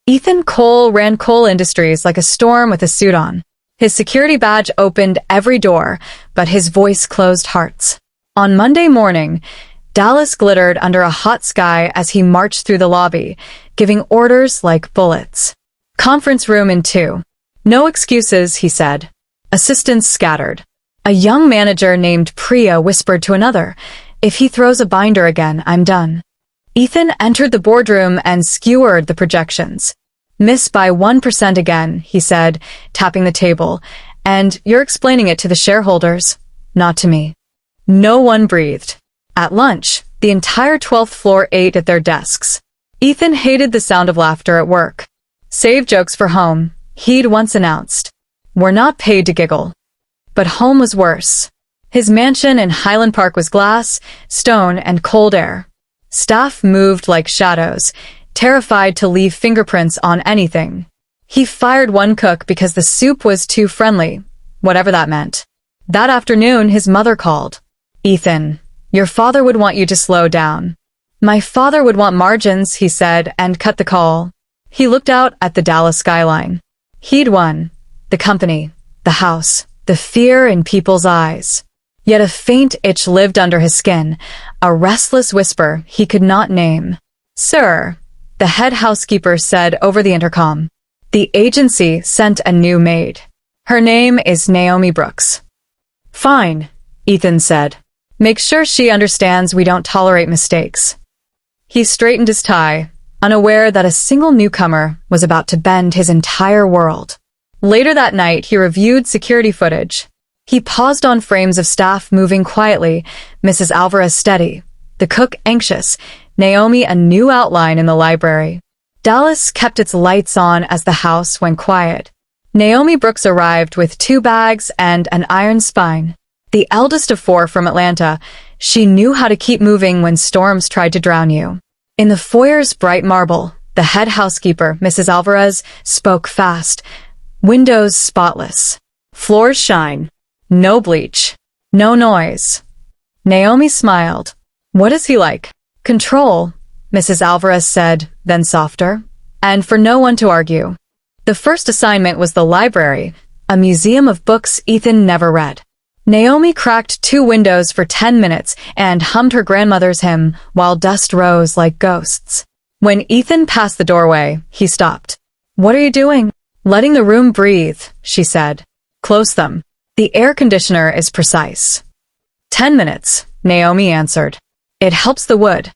Ethan Cole ran Cole Industries like a storm with a suit on. His security badge opened every door, but his voice closed hearts. On Monday morning, Dallas glittered under a hot sky as he marched through the lobby, giving orders like bullets. Conference room in 2. No excuses, he said. Assistants scattered. A young manager named Priya whispered to another, "If he throws a binder again, I'm done." Ethan entered the boardroom and skewered the projections. "Miss by 1% again," he said, tapping the table. "And you're explaining it to the shareholders, not to me." No one breathed. At lunch, the entire 12th floor ate at their desks. Ethan hated the sound of laughter at work. "Save jokes for home," he'd once announced. "We're not paid to giggle." But home was worse. His mansion in Highland Park was glass, stone, and cold air. Staff moved like shadows, terrified to leave fingerprints on anything. He fired one cook because the soup was too friendly, whatever that meant. That afternoon, his mother called. "Ethan, your father would want you to slow down." "My father would want margins," he said, and cut the call. He looked out at the Dallas skyline. He'd won. The company, the house, the fear in people's eyes. Yet a faint itch lived under his skin, a restless whisper he could not name. "Sir," the head housekeeper said over the intercom. "The agency sent a new maid. Her name is Naomi Brooks." "Fine," Ethan said. "Make sure she understands we don't tolerate mistakes." He straightened his tie, unaware that a single newcomer was about to bend his entire world. Later that night, he reviewed security footage. He paused on frames of staff moving quietly, Mrs. Alvarez steady, the cook anxious, Naomi a new outline in the library. Dallas kept its lights on as the house went quiet. Naomi Brooks arrived with 2 bags and an iron spine. The eldest of 4 from Atlanta, she knew how to keep moving when storms tried to drown you. In the foyer's bright marble, the head housekeeper, Mrs. Alvarez, spoke fast. "Windows spotless. Floors shine. No bleach. No noise." Naomi smiled. "What is he like?" "Control," Mrs. Alvarez said, then softer. "And for no one to argue." The first assignment was the library, a museum of books Ethan never read. Naomi cracked 2 windows for 10 minutes and hummed her grandmother's hymn while dust rose like ghosts. When Ethan passed the doorway, he stopped. "What are you doing?" "Letting the room breathe," she said. "Close them. The air conditioner is precise." 10 minutes, Naomi answered. "It helps the wood."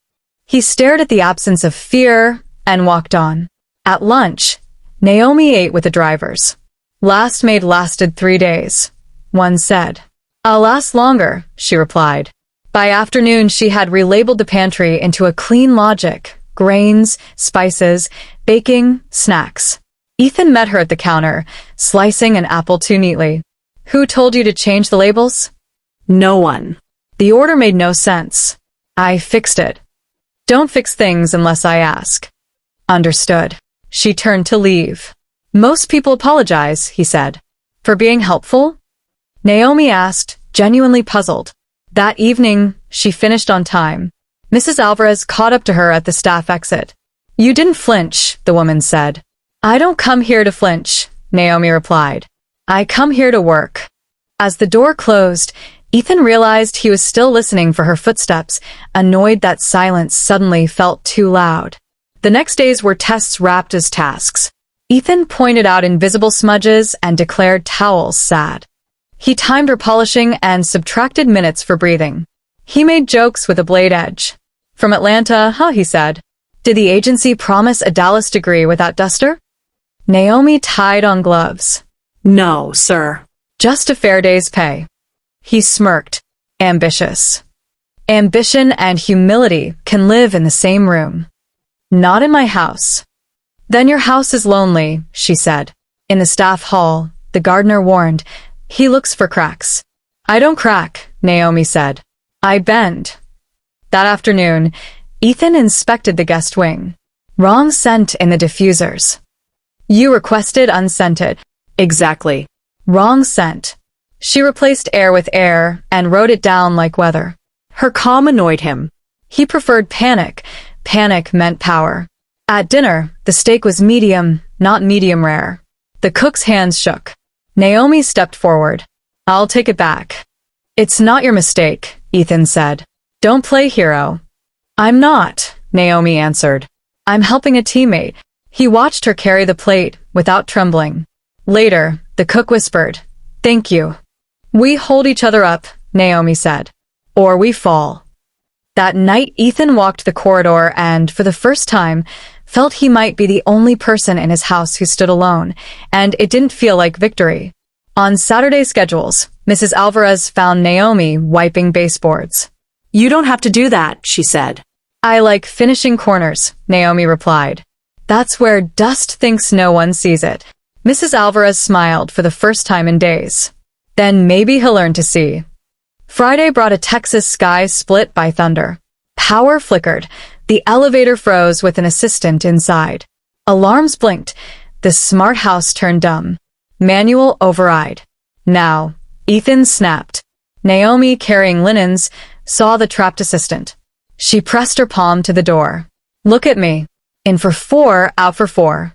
He stared at the absence of fear and walked on. At lunch, Naomi ate with the drivers. "Last maid lasted 3 days," one said. "I'll last longer," she replied. By afternoon, she had relabeled the pantry into a clean logic: grains, spices, baking, snacks. Ethan met her at the counter, slicing an apple too neatly. "Who told you to change the labels?" "No one." "The order made no sense." "I fixed it." "Don't fix things unless I ask." "Understood." She turned to leave. "Most people apologize," he said. "For being helpful?" Naomi asked, genuinely puzzled. That evening, she finished on time. Mrs. Alvarez caught up to her at the staff exit. "You didn't flinch," the woman said. "I don't come here to flinch," Naomi replied. "I come here to work." As the door closed, Ethan realized he was still listening for her footsteps, annoyed that silence suddenly felt too loud. The next days were tests wrapped as tasks. Ethan pointed out invisible smudges and declared towels sad. He timed her polishing and subtracted minutes for breathing. He made jokes with a blade edge. "From Atlanta, huh?" he said. "Did the agency promise a Dallas degree without duster?" Naomi tied on gloves. "No, sir. Just a fair day's pay." He smirked. "Ambitious." "Ambition and humility can live in the same room." "Not in my house." "Then your house is lonely," she said. In the staff hall, the gardener warned, "He looks for cracks." "I don't crack," Naomi said. "I bend." That afternoon, Ethan inspected the guest wing. Wrong scent in the diffusers. "You requested unscented." "Exactly. Wrong scent." She replaced air with air and wrote it down like weather. Her calm annoyed him. He preferred panic. Panic meant power. At dinner, the steak was medium, not medium rare. The cook's hands shook. Naomi stepped forward. I'll take it back. It's not your mistake, Ethan said. Don't play hero. I'm not, Naomi answered. I'm helping a teammate. He watched her carry the plate without trembling. Later, the cook whispered, Thank you. We hold each other up, Naomi said. Or we fall. That night, Ethan walked the corridor and, for the first time, felt he might be the only person in his house who stood alone, and it didn't feel like victory. On Saturday schedules, Mrs. Alvarez found Naomi wiping baseboards. You don't have to do that, she said. I like finishing corners, Naomi replied. That's where dust thinks no one sees it. Mrs. Alvarez smiled for the first time in days. Then maybe he'll learn to see. Friday brought a Texas sky split by thunder. Power flickered. The elevator froze with an assistant inside. Alarms blinked. The smart house turned dumb. Manual override. Now, Ethan snapped. Naomi, carrying linens, saw the trapped assistant. She pressed her palm to the door. Look at me. In for 4, out for 4.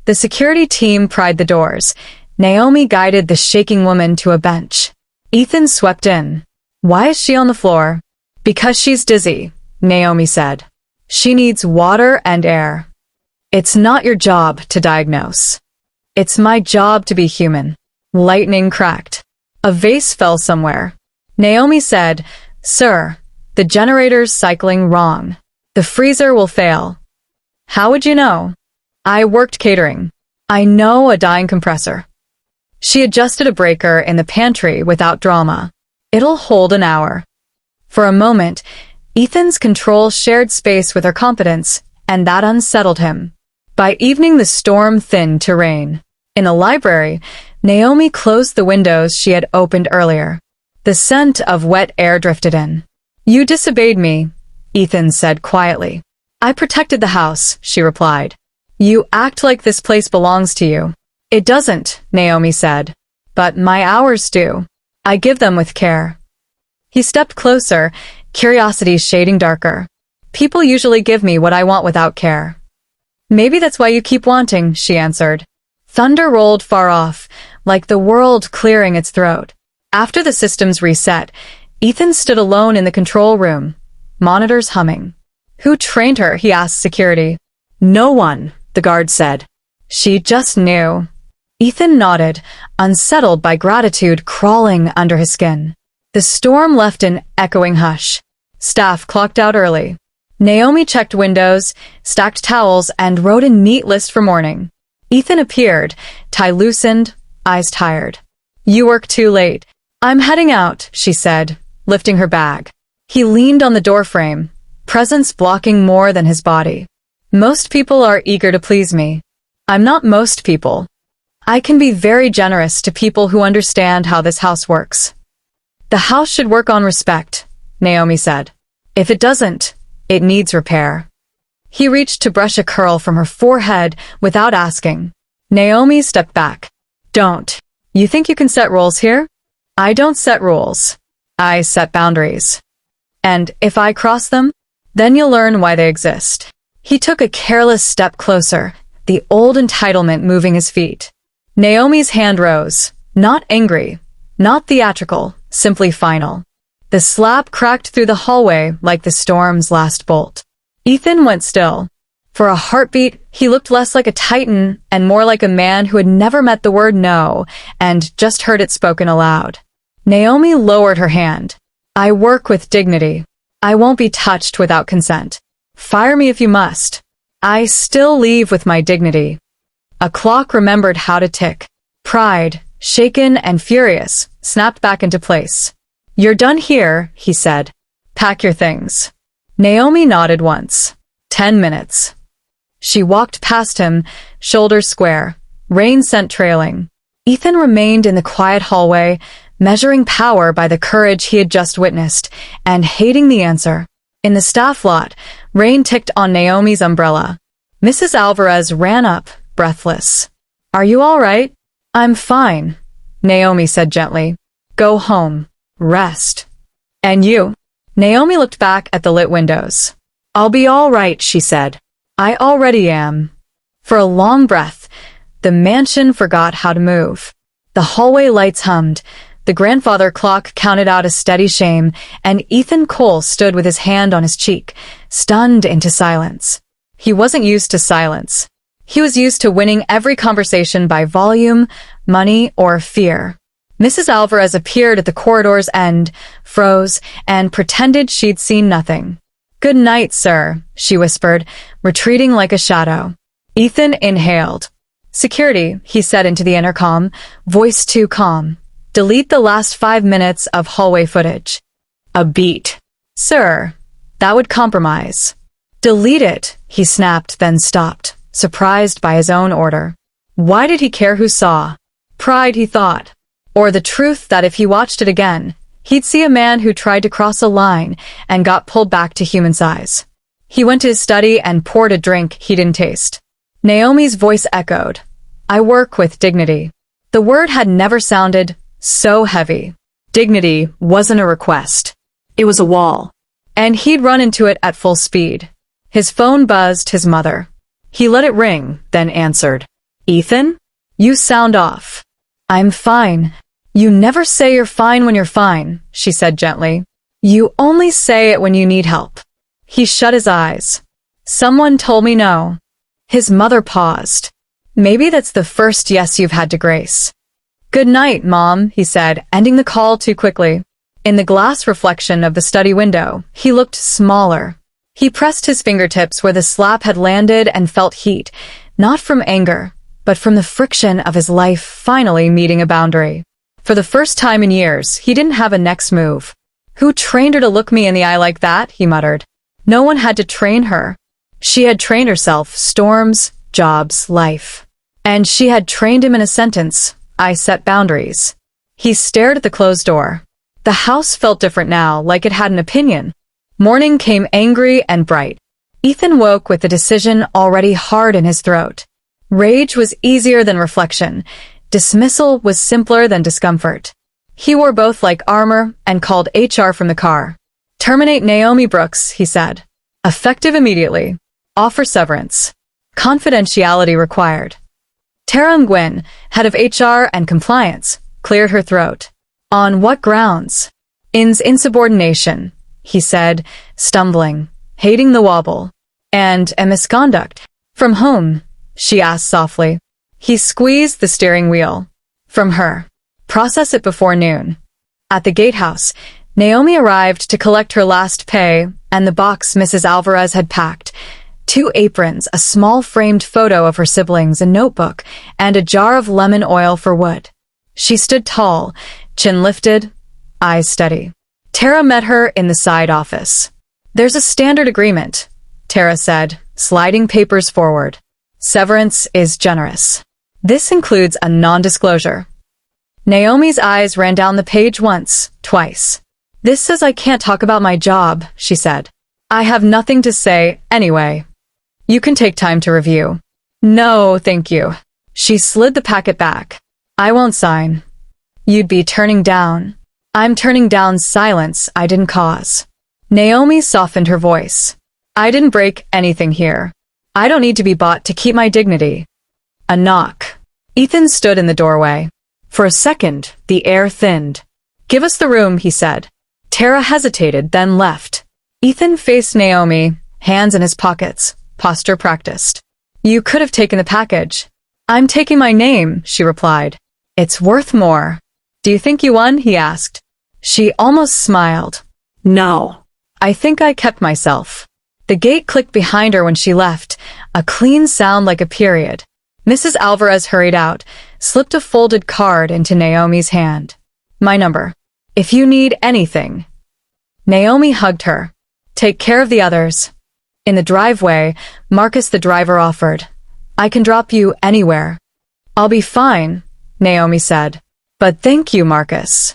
The security team pried the doors. Naomi guided the shaking woman to a bench. Ethan swept in. Why is she on the floor? Because she's dizzy, Naomi said. She needs water and air. It's not your job to diagnose. It's my job to be human. Lightning cracked. A vase fell somewhere. Naomi said, Sir, the generator's cycling wrong. The freezer will fail. How would you know? I worked catering. I know a dying compressor. She adjusted a breaker in the pantry without drama. It'll hold an hour. For a moment, Ethan's control shared space with her confidence, and that unsettled him. By evening, the storm thinned to rain. In a library, Naomi closed the windows she had opened earlier. The scent of wet air drifted in. You disobeyed me, Ethan said quietly. I protected the house, she replied. You act like this place belongs to you. It doesn't, Naomi said. But my hours do. I give them with care. He stepped closer, curiosity shading darker. People usually give me what I want without care. Maybe that's why you keep wanting, she answered. Thunder rolled far off, like the world clearing its throat. After the systems reset, Ethan stood alone in the control room, monitors humming. Who trained her? He asked security. No one, the guard said. She just knew. Ethan nodded, unsettled by gratitude crawling under his skin. The storm left an echoing hush. Staff clocked out early. Naomi checked windows, stacked towels, and wrote a neat list for morning. Ethan appeared, tie loosened, eyes tired. You work too late. I'm heading out, she said, lifting her bag. He leaned on the doorframe, presence blocking more than his body. Most people are eager to please me. I'm not most people. I can be very generous to people who understand how this house works. The house should work on respect, Naomi said. If it doesn't, it needs repair. He reached to brush a curl from her forehead without asking. Naomi stepped back. Don't. You think you can set rules here? I don't set rules. I set boundaries. And if I cross them, then you'll learn why they exist. He took a careless step closer, the old entitlement moving his feet. Naomi's hand rose, not angry, not theatrical, simply final. The slap cracked through the hallway like the storm's last bolt. Ethan went still. For a heartbeat, he looked less like a titan and more like a man who had never met the word no and just heard it spoken aloud. Naomi lowered her hand. I work with dignity. I won't be touched without consent. Fire me if you must. I still leave with my dignity. A clock remembered how to tick. Pride, shaken and furious, snapped back into place. You're done here, he said. Pack your things. Naomi nodded once. 10 minutes. She walked past him, shoulders square, rain scent trailing. Ethan remained in the quiet hallway, measuring power by the courage he had just witnessed, and hating the answer. In the staff lot, rain ticked on Naomi's umbrella. Mrs. Alvarez ran up, breathless. Are you all right? I'm fine, Naomi said gently. Go home. Rest. And you? Naomi looked back at the lit windows. I'll be all right, she said. I already am. For a long breath, the mansion forgot how to move. The hallway lights hummed, the grandfather clock counted out a steady shame, and Ethan Cole stood with his hand on his cheek, stunned into silence. He wasn't used to silence. He was used to winning every conversation by volume, money, or fear. Mrs. Alvarez appeared at the corridor's end, froze, and pretended she'd seen nothing. "Good night, sir," she whispered, retreating like a shadow. Ethan inhaled. "Security," he said into the intercom, voice too calm. "Delete the last 5 minutes of hallway footage." A beat. "Sir, that would compromise." "Delete it," he snapped, then stopped, surprised by his own order. Why did he care who saw? Pride, he thought. Or the truth that if he watched it again, he'd see a man who tried to cross a line and got pulled back to human size. He went to his study and poured a drink he didn't taste. Naomi's voice echoed. "I work with dignity." The word had never sounded so heavy. Dignity wasn't a request. It was a wall. And he'd run into it at full speed. His phone buzzed his mother. He let it ring, then answered. "Ethan? You sound off." "I'm fine." "You never say you're fine when you're fine," she said gently. "You only say it when you need help." He shut his eyes. "Someone told me no." His mother paused. "Maybe that's the first yes you've had to grace." "Good night, Mom," he said, ending the call too quickly. In the glass reflection of the study window, he looked smaller. He pressed his fingertips where the slap had landed and felt heat, not from anger, but from the friction of his life finally meeting a boundary. For the first time in years, he didn't have a next move. "Who trained her to look me in the eye like that?" he muttered. No one had to train her. She had trained herself, storms, jobs, life. And she had trained him in a sentence, "I set boundaries." He stared at the closed door. The house felt different now, like it had an opinion. Morning came angry and bright. Ethan woke with the decision already hard in his throat. Rage was easier than reflection. Dismissal was simpler than discomfort. He wore both like armor and called HR from the car. "Terminate Naomi Brooks," he said. "Effective immediately. Offer severance. Confidentiality required." Tara Nguyen, head of HR and compliance, cleared her throat. "On what grounds?" Insubordination," he said, stumbling, hating the wobble. "And a misconduct. From whom?" she asked softly. He squeezed the steering wheel. "From her. Process it before noon." At the gatehouse, Naomi arrived to collect her last pay and the box Mrs. Alvarez had packed. 2 aprons, a small framed photo of her siblings, a notebook, and a jar of lemon oil for wood. She stood tall, chin lifted, eyes steady. Tara met her in the side office. "There's a standard agreement," Tara said, sliding papers forward. "Severance is generous. This includes a non-disclosure." Naomi's eyes ran down the page once, twice. "This says I can't talk about my job," she said. "I have nothing to say anyway. You can take time to review." "No, thank you." She slid the packet back. "I won't sign." "You'd be turning down." "I'm turning down silence I didn't cause." Naomi softened her voice. "I didn't break anything here. I don't need to be bought to keep my dignity." A knock. Ethan stood in the doorway. For a second, the air thinned. "Give us the room," he said. Tara hesitated, then left. Ethan faced Naomi, hands in his pockets, posture practiced. "You could have taken the package." "I'm taking my name," she replied. "It's worth more." "Do you think you won?" he asked. She almost smiled. "No. I think I kept myself." The gate clicked behind her when she left, a clean sound like a period. Mrs. Alvarez hurried out, slipped a folded card into Naomi's hand. "My number. If you need anything." Naomi hugged her. "Take care of the others." In the driveway, Marcus the driver offered. "I can drop you anywhere." "I'll be fine," Naomi said. "But thank you, Marcus."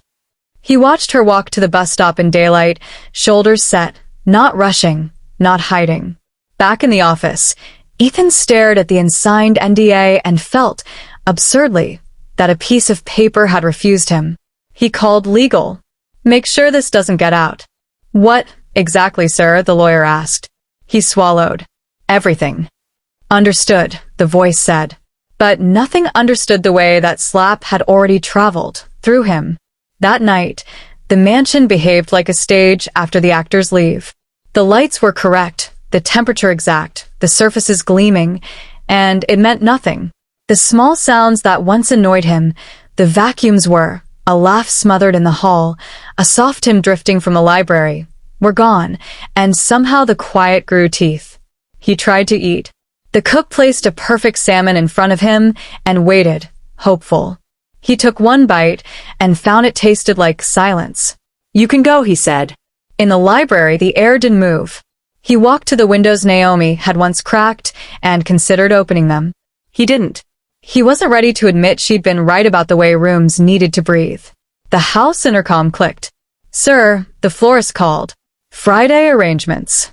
He watched her walk to the bus stop in daylight, shoulders set, not rushing, not hiding. Back in the office, Ethan stared at the unsigned NDA and felt, absurdly, that a piece of paper had refused him. He called legal. "Make sure this doesn't get out." "What exactly, sir?" the lawyer asked. He swallowed. "Everything." Understood, the voice said. But nothing understood the way that slap had already traveled through him. That night, the mansion behaved like a stage after the actors leave. The lights were correct, the temperature exact, the surfaces gleaming, and it meant nothing. The small sounds that once annoyed him, the vacuums were, a laugh smothered in the hall, a soft hymn drifting from the library, were gone, and somehow the quiet grew teeth. He tried to eat. The cook placed a perfect salmon in front of him and waited, hopeful. He took one bite and found it tasted like silence. "You can go," he said. In the library, the air didn't move. He walked to the windows Naomi had once cracked and considered opening them. He didn't. He wasn't ready to admit she'd been right about the way rooms needed to breathe. The house intercom clicked. "Sir, the florist called. Friday arrangements."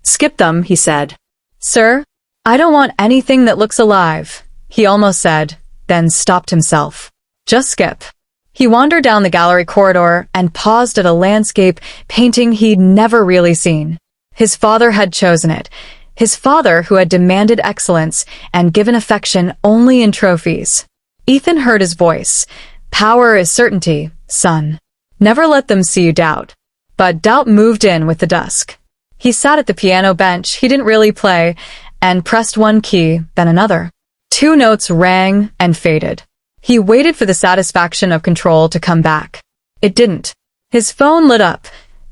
"Skip them," he said. "Sir, I don't want anything that looks alive," he almost said, then stopped himself. "Just skip." He wandered down the gallery corridor and paused at a landscape painting he'd never really seen. His father had chosen it. His father who had demanded excellence and given affection only in trophies. Ethan heard his voice. "Power is certainty, son. Never let them see you doubt." But doubt moved in with the dusk. He sat at the piano bench he didn't really play and pressed one key, then another. 2 notes rang and faded. He waited for the satisfaction of control to come back. It didn't. His phone lit up.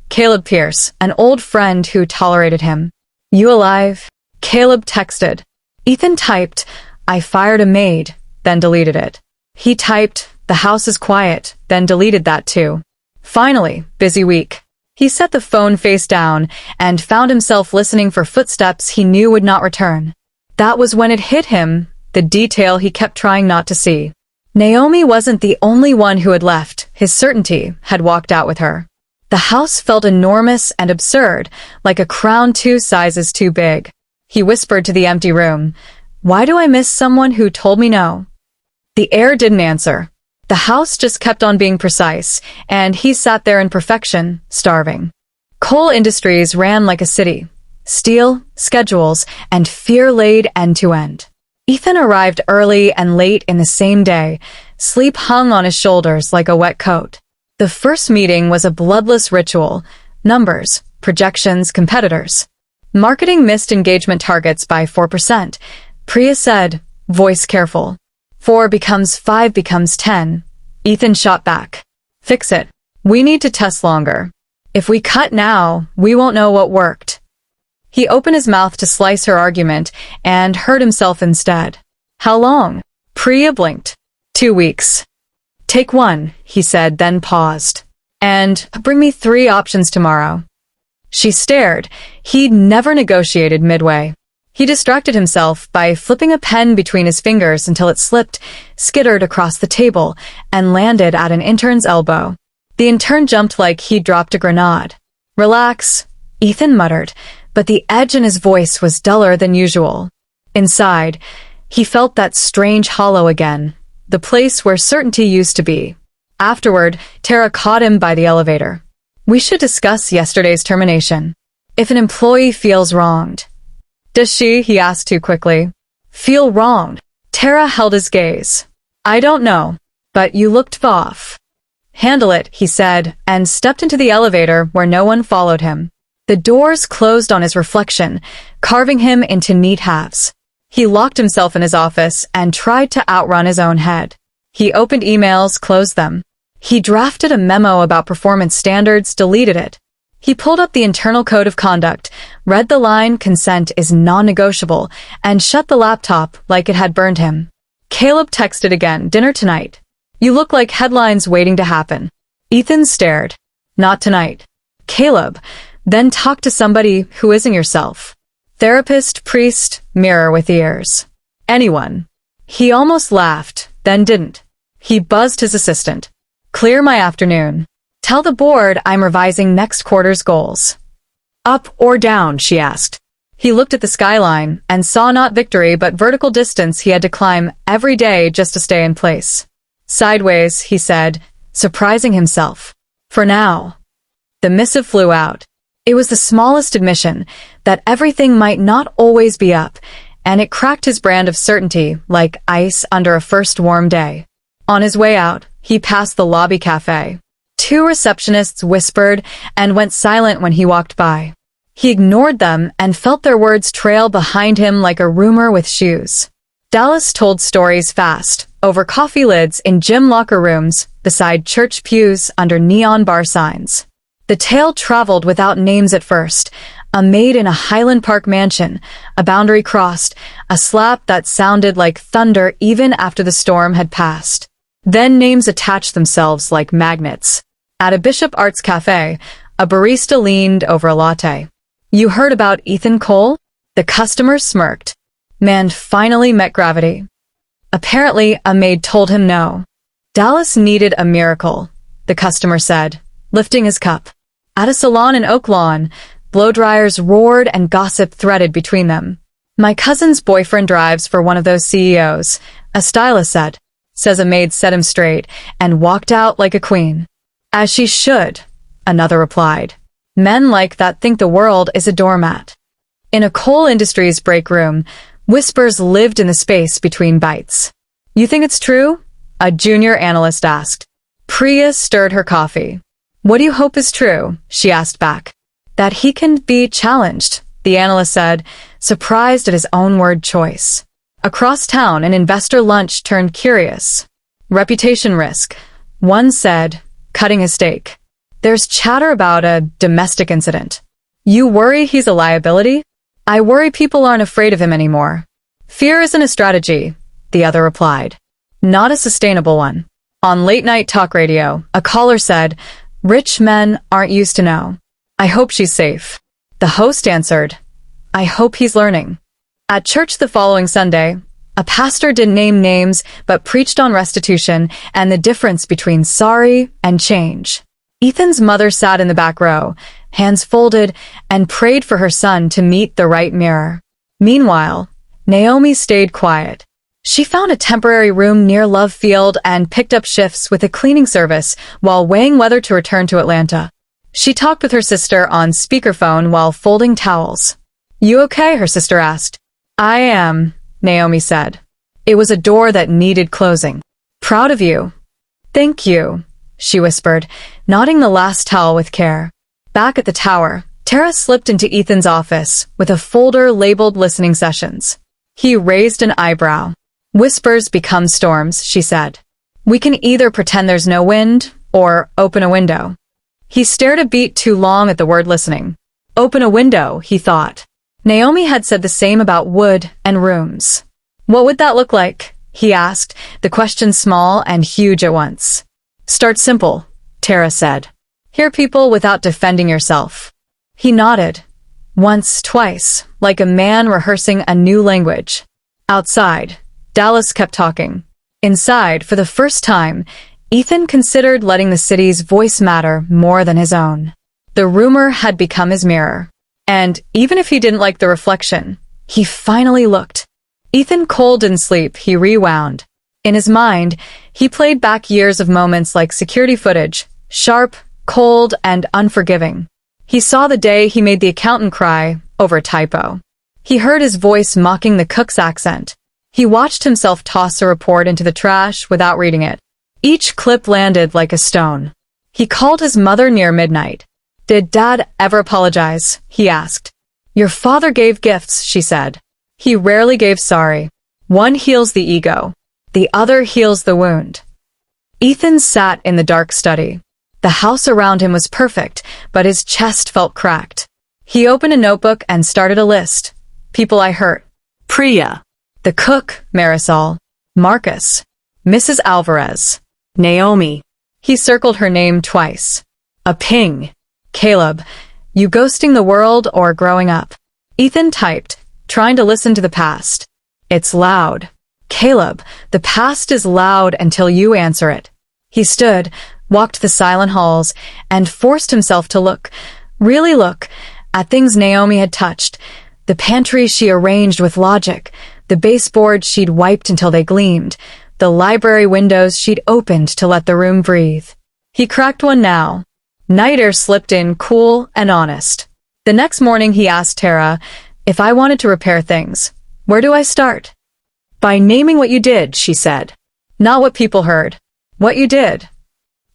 Caleb Pierce, an old friend who tolerated him. "You alive?" Caleb texted. Ethan typed, "I fired a maid," then deleted it. He typed, "The house is quiet," then deleted that too. Finally, busy week. He set the phone face down and found himself listening for footsteps he knew would not return. That was when it hit him, the detail he kept trying not to see. Naomi wasn't the only one who had left. His certainty had walked out with her. The house felt enormous and absurd, like a crown 2 sizes too big. He whispered to the empty room, "Why do I miss someone who told me no?" The air didn't answer. The house just kept on being precise, and he sat there in perfection, starving. Coal industries ran like a city. Steel, schedules, and fear laid end to end. Ethan arrived early and late in the same day. Sleep hung on his shoulders like a wet coat. The first meeting was a bloodless ritual. Numbers, projections, competitors. Marketing missed engagement targets by 4%. Priya said, voice careful. 4 becomes 5 becomes 10. Ethan shot back. Fix it. We need to test longer. If we cut now, we won't know what worked. He opened his mouth to slice her argument and hurt himself instead. How long? Priya blinked. 2 weeks. Take 1, he said, then paused. And bring me 3 options tomorrow. She stared. He'd never negotiated midway. He distracted himself by flipping a pen between his fingers until it slipped, skittered across the table, and landed at an intern's elbow. The intern jumped like he'd dropped a grenade. Relax, Ethan muttered, but the edge in his voice was duller than usual. Inside, he felt that strange hollow again, the place where certainty used to be. Afterward, Tara caught him by the elevator. We should discuss yesterday's termination. If an employee feels wronged. Does she, he asked too quickly, feel wronged? Tara held his gaze. I don't know, but you looked off. Handle it, he said, and stepped into the elevator where no one followed him. The doors closed on his reflection, carving him into neat halves. He locked himself in his office and tried to outrun his own head. He opened emails, closed them. He drafted a memo about performance standards, deleted it. He pulled up the internal code of conduct, read the line consent is non-negotiable, and shut the laptop like it had burned him. Caleb texted again, dinner tonight. You look like headlines waiting to happen. Ethan stared. Not tonight. Caleb, then talk to somebody who isn't yourself. Therapist, priest, mirror with ears. Anyone. He almost laughed, then didn't. He buzzed his assistant. Clear my afternoon. Tell the board I'm revising next quarter's goals. Up or down, she asked. He looked at the skyline and saw not victory but vertical distance he had to climb every day just to stay in place. Sideways, he said, surprising himself. For now. The missive flew out. It was the smallest admission that everything might not always be up, and it cracked his brand of certainty like ice under a first warm day. On his way out, he passed the lobby cafe. Two receptionists whispered and went silent when he walked by. He ignored them and felt their words trail behind him like a rumor with shoes. Dallas told stories fast, over coffee lids in gym locker rooms, beside church pews under neon bar signs. The tale traveled without names at first. A maid in a Highland Park mansion, a boundary crossed, a slap that sounded like thunder even after the storm had passed. Then names attached themselves like magnets. At a Bishop Arts cafe, a barista leaned over a latte. "You heard about Ethan Cole?" The customer smirked. Man finally met gravity. Apparently, a maid told him no. Dallas needed a miracle, the customer said, lifting his cup. At a salon in Oak Lawn, blow dryers roared and gossip threaded between them. "My cousin's boyfriend drives for one of those CEOs, a stylist said," says a maid set him straight, and walked out like a queen. "As she should," another replied. "Men like that think the world is a doormat." In a coal industries break room, whispers lived in the space between bites. "You think it's true?" a junior analyst asked. Priya stirred her coffee. "What do you hope is true?" she asked back. "That he can be challenged," the analyst said, surprised at his own word choice. Across town, an investor lunch turned curious. "Reputation risk," one said, cutting his steak. "There's chatter about a domestic incident." "You worry he's a liability?" "I worry people aren't afraid of him anymore." "Fear isn't a strategy," the other replied. "Not a sustainable one." On late-night talk radio, a caller said, "Rich men aren't used to know." "I hope she's safe." The host answered, "I hope he's learning." At church the following Sunday, a pastor didn't name names but preached on restitution and the difference between sorry and change. Ethan's mother sat in the back row, hands folded, and prayed for her son to meet the right mirror. Meanwhile, Naomi stayed quiet. She found a temporary room near Love Field and picked up shifts with a cleaning service while weighing whether to return to Atlanta. She talked with her sister on speakerphone while folding towels. "You okay?" her sister asked. "I am," Naomi said. It was a door that needed closing. "Proud of you." "Thank you," she whispered, knotting the last towel with care. Back at the tower, Tara slipped into Ethan's office with a folder labeled listening sessions. He raised an eyebrow. "Whispers become storms," she said. "We can either pretend there's no wind or open a window." He stared a beat too long at the word listening. Open a window, he thought. Naomi had said the same about wood and rooms. "What would that look like?" he asked, the question small and huge at once. "Start simple," Tara said. "Hear people without defending yourself." He nodded. Once, twice, like a man rehearsing a new language. Outside, Dallas kept talking. Inside, for the first time, Ethan considered letting the city's voice matter more than his own. The rumor had become his mirror. And even if he didn't like the reflection, he finally looked. Ethan Cole didn't sleep, he rewound. In his mind, he played back years of moments like security footage, sharp, cold, and unforgiving. He saw the day he made the accountant cry over a typo. He heard his voice mocking the cook's accent. He watched himself toss a report into the trash without reading it. Each clip landed like a stone. He called his mother near midnight. "Did Dad ever apologize?" he asked. "Your father gave gifts," she said. "He rarely gave sorry. One heals the ego. The other heals the wound." Ethan sat in the dark study. The house around him was perfect, but his chest felt cracked. He opened a notebook and started a list. People I hurt. Priya. The cook, Marisol. Marcus. Mrs. Alvarez. Naomi. He circled her name twice. A ping. Caleb. You ghosting the world or growing up? Ethan typed, trying to listen to the past. It's loud. Caleb, the past is loud until you answer it. He stood, walked the silent halls, and forced himself to look, really look, at things Naomi had touched. The pantry she arranged with logic, the baseboards she'd wiped until they gleamed, the library windows she'd opened to let the room breathe. He cracked one now. Night air slipped in cool and honest. The next morning he asked Tara, if I wanted to repair things, Where do I start? By naming what you did, she said. Not what people heard. What you did.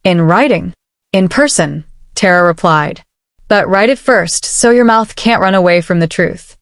In writing. In person, Tara replied. But write it first, so your mouth can't run away from the truth.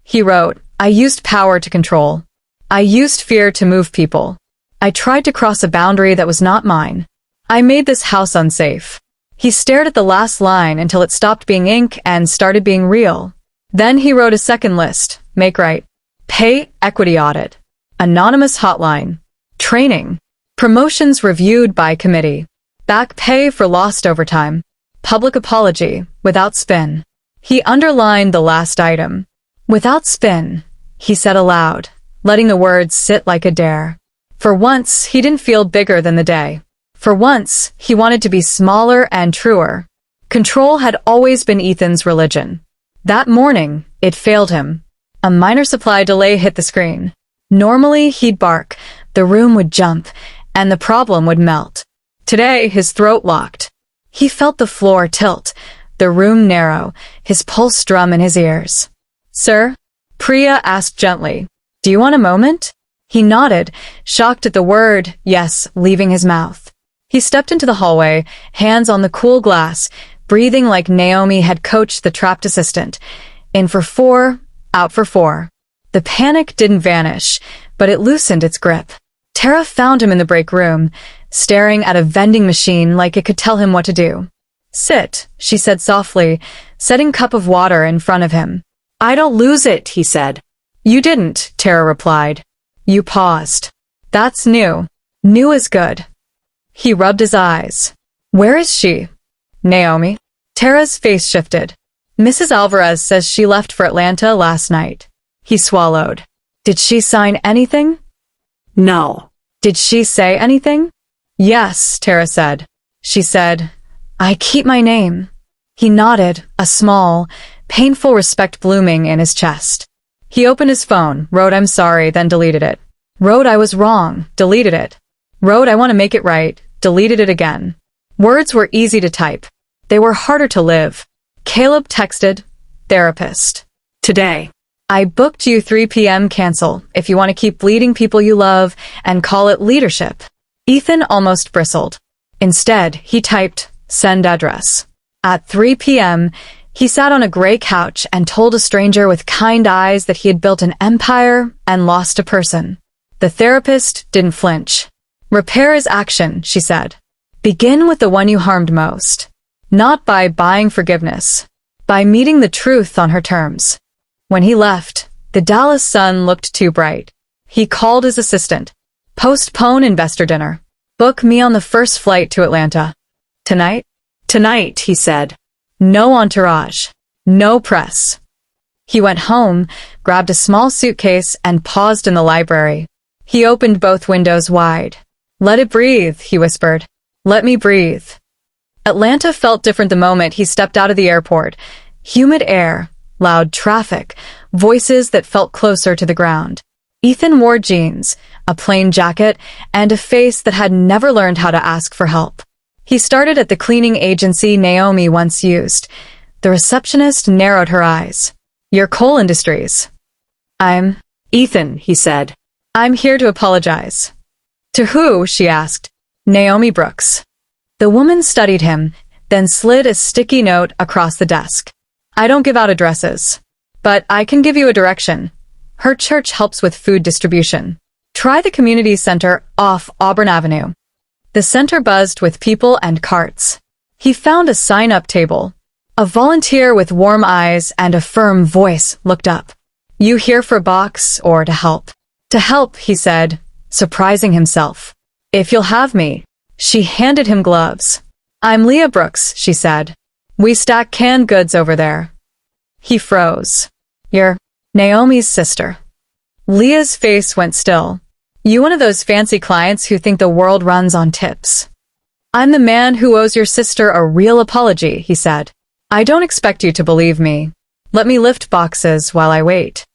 He wrote, I used power to control. I used fear to move people. I tried to cross a boundary that was not mine. I made this house unsafe. He stared at the last line until it stopped being ink and started being real. Then he wrote a second list. Make right. Pay equity audit. Anonymous hotline. Training. Promotions reviewed by committee. Back pay for lost overtime. Public apology. Without spin. He underlined the last item. Without spin, he said aloud, letting the words sit like a dare. For once, he didn't feel bigger than the day. For once, he wanted to be smaller and truer. Control had always been Ethan's religion. That morning, it failed him. A minor supply delay hit the screen. Normally, he'd bark, the room would jump, and the problem would melt. Today, his throat locked. He felt the floor tilt, the room narrow, his pulse drum in his ears. Sir? Priya asked gently. Do you want a moment? He nodded, shocked at the word yes leaving his mouth. He stepped into the hallway, hands on the cool glass, breathing like Naomi had coached the trapped assistant. In for 4, out for 4. The panic didn't vanish, but it loosened its grip. Tara found him in the break room, staring at a vending machine like it could tell him what to do. Sit, she said softly, setting a cup of water in front of him. I don't lose it, he said. You didn't, Tara replied. You paused. That's new. New is good. He rubbed his eyes. Where is she? Naomi. Tara's face shifted. Mrs. Alvarez says she left for Atlanta last night. He swallowed. Did she sign anything? No. Did she say anything? Yes, Tara said. She said, I keep my name. He nodded, a small, painful respect blooming in his chest. He opened his phone, wrote I'm sorry, then deleted it. Wrote I was wrong, deleted it. Wrote I want to make it right, deleted it again. Words were easy to type. They were harder to live. Caleb texted, therapist. Today. I booked you 3 p.m. cancel if you want to keep bleeding people you love and call it leadership. Ethan almost bristled. Instead, he typed, send address. At 3 p.m., he sat on a gray couch and told a stranger with kind eyes that he had built an empire and lost a person. The therapist didn't flinch. Repair is action, she said. Begin with the one you harmed most. Not by buying forgiveness. By meeting the truth on her terms. When he left, the Dallas sun looked too bright. He called his assistant. Postpone investor dinner. Book me on the first flight to Atlanta. Tonight? Tonight, he said. No entourage. No press. He went home, grabbed a small suitcase, and paused in the library. He opened both windows wide. Let it breathe, he whispered. Let me breathe. Atlanta felt different the moment he stepped out of the airport. Humid air, loud traffic, voices that felt closer to the ground. Ethan wore jeans, a plain jacket, and a face that had never learned how to ask for help. He started at the cleaning agency Naomi once used. The receptionist narrowed her eyes. Your coal industries. I'm Ethan, he said. I'm here to apologize. To who? She asked. Naomi Brooks. The woman studied him, then slid a sticky note across the desk. I don't give out addresses. But I can give you a direction. Her church helps with food distribution. Try the community center off Auburn Avenue. The center buzzed with people and carts. He found a sign-up table. A volunteer with warm eyes and a firm voice looked up. You here for a box or to help? To help, he said, surprising himself. If you'll have me. She handed him gloves. I'm Leah Brooks, she said. We stack canned goods over there. He froze. You're Naomi's sister. Leah's face went still. You one of those fancy clients who think the world runs on tips. I'm the man who owes your sister a real apology, he said. I don't expect you to believe me. Let me lift boxes while I wait.